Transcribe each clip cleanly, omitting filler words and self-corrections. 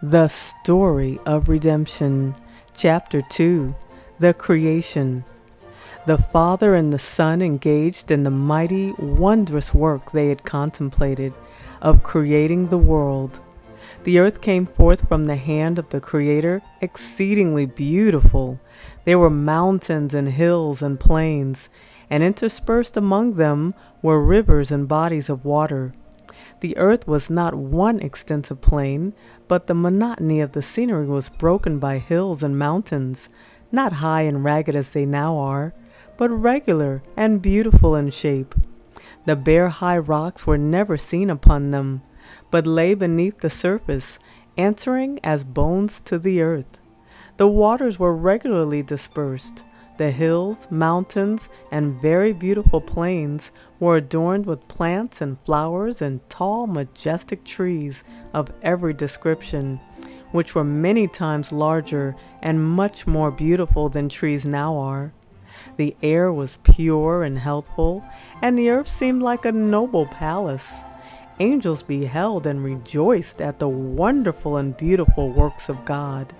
The Story of Redemption, Chapter 2, The Creation. The Father and the Son engaged in the mighty, wondrous work they had contemplated of creating the world. The earth came forth from the hand of the Creator, exceedingly beautiful. There were mountains and hills and plains, and interspersed among them were rivers and bodies of water. The earth was not one extensive plain, but the monotony of the scenery was broken by hills and mountains, not high and ragged as they now are, but regular and beautiful in shape. The bare high rocks were never seen upon them, but lay beneath the surface, answering as bones to the earth. The waters were regularly dispersed. The hills, mountains, and very beautiful plains were adorned with plants and flowers and tall, majestic trees of every description, which were many times larger and much more beautiful than trees now are. The air was pure and healthful, and the earth seemed like a noble palace. Angels beheld and rejoiced at the wonderful and beautiful works of God.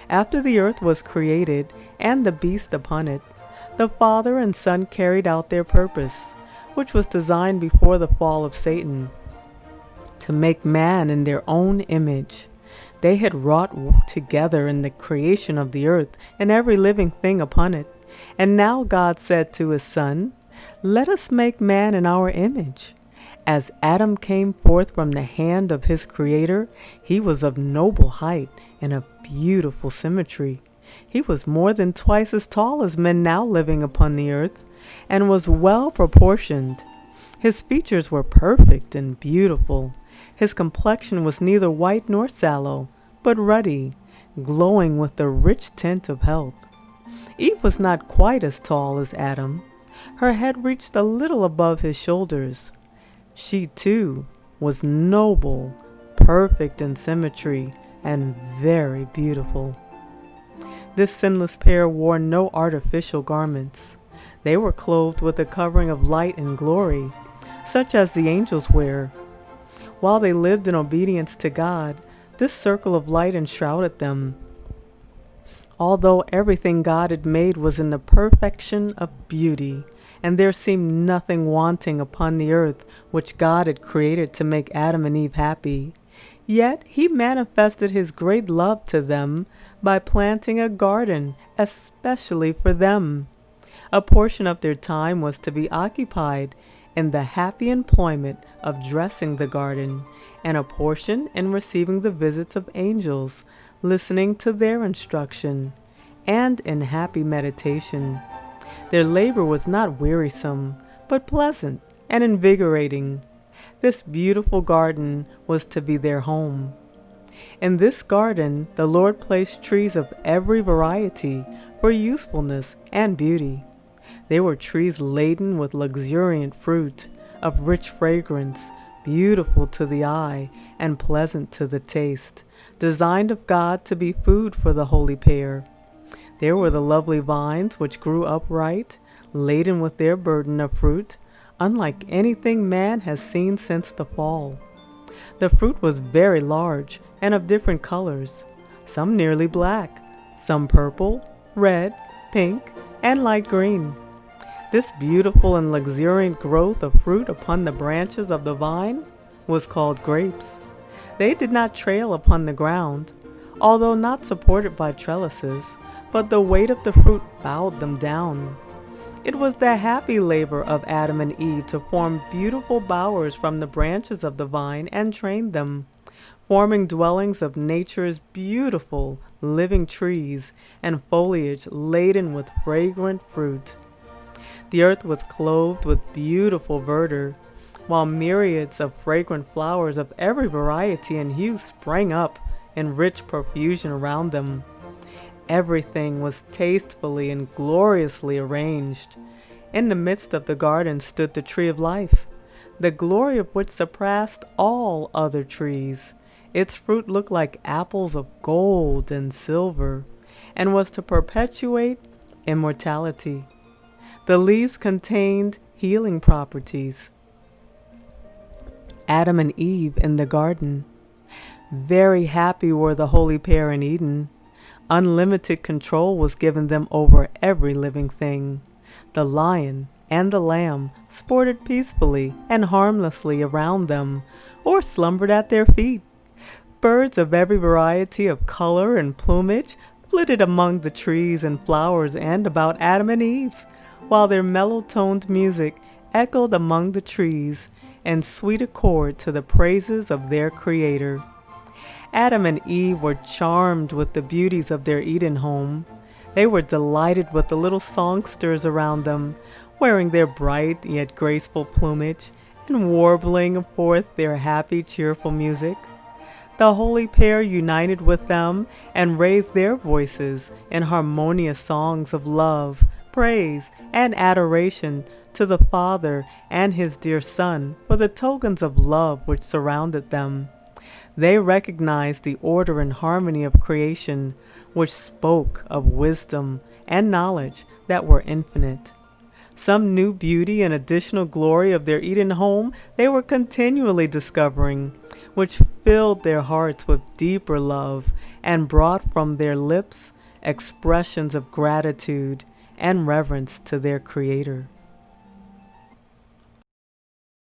After the earth was created and the beast upon it, the Father and Son carried out their purpose, which was designed before the fall of Satan, to make man in their own image. They had wrought together in the creation of the earth and every living thing upon it. And now God said to his Son, "Let us make man in our image." As Adam came forth from the hand of his Creator, he was of noble height and of beautiful symmetry. He was more than twice as tall as men now living upon the earth, and was well proportioned. His features were perfect and beautiful. His complexion was neither white nor sallow, but ruddy, glowing with the rich tint of health. Eve was not quite as tall as Adam. Her head reached a little above his shoulders. She, too, was noble, perfect in symmetry, and very beautiful. This sinless pair wore no artificial garments. They were clothed with a covering of light and glory, such as the angels wear. While they lived in obedience to God, this circle of light enshrouded them. Although everything God had made was in the perfection of beauty, and there seemed nothing wanting upon the earth which God had created to make Adam and Eve happy, yet he manifested his great love to them by planting a garden especially for them. A portion of their time was to be occupied in the happy employment of dressing the garden, and a portion in receiving the visits of angels, listening to their instruction, and in happy meditation. Their labor was not wearisome, but pleasant and invigorating. This beautiful garden was to be their home. In this garden, the Lord placed trees of every variety for usefulness and beauty. They were trees laden with luxuriant fruit, of rich fragrance, beautiful to the eye and pleasant to the taste, designed of God to be food for the holy pair. There were the lovely vines which grew upright, laden with their burden of fruit, unlike anything man has seen since the fall. The fruit was very large and of different colors, some nearly black, some purple, red, pink, and light green. This beautiful and luxuriant growth of fruit upon the branches of the vine was called grapes. They did not trail upon the ground, although not supported by trellises, but the weight of the fruit bowed them down. It was the happy labor of Adam and Eve to form beautiful bowers from the branches of the vine and train them, forming dwellings of nature's beautiful living trees and foliage laden with fragrant fruit. The earth was clothed with beautiful verdure, while myriads of fragrant flowers of every variety and hue sprang up in rich profusion around them. Everything was tastefully and gloriously arranged. In the midst of the garden stood the tree of life, the glory of which surpassed all other trees. Its fruit looked like apples of gold and silver, and was to perpetuate immortality. The leaves contained healing properties. Adam and Eve in the garden. Very happy were the holy pair in Eden. Unlimited control was given them over every living thing. The lion and the lamb sported peacefully and harmlessly around them, or slumbered at their feet. Birds of every variety of color and plumage flitted among the trees and flowers and about Adam and Eve, while their mellow-toned music echoed among the trees in sweet accord to the praises of their Creator. Adam and Eve were charmed with the beauties of their Eden home. They were delighted with the little songsters around them, wearing their bright yet graceful plumage and warbling forth their happy, cheerful music. The holy pair united with them and raised their voices in harmonious songs of love, praise, and adoration to the Father and His dear Son for the tokens of love which surrounded them. They recognized the order and harmony of creation, which spoke of wisdom and knowledge that were infinite. Some new beauty and additional glory of their Eden home they were continually discovering, which filled their hearts with deeper love and brought from their lips expressions of gratitude and reverence to their Creator.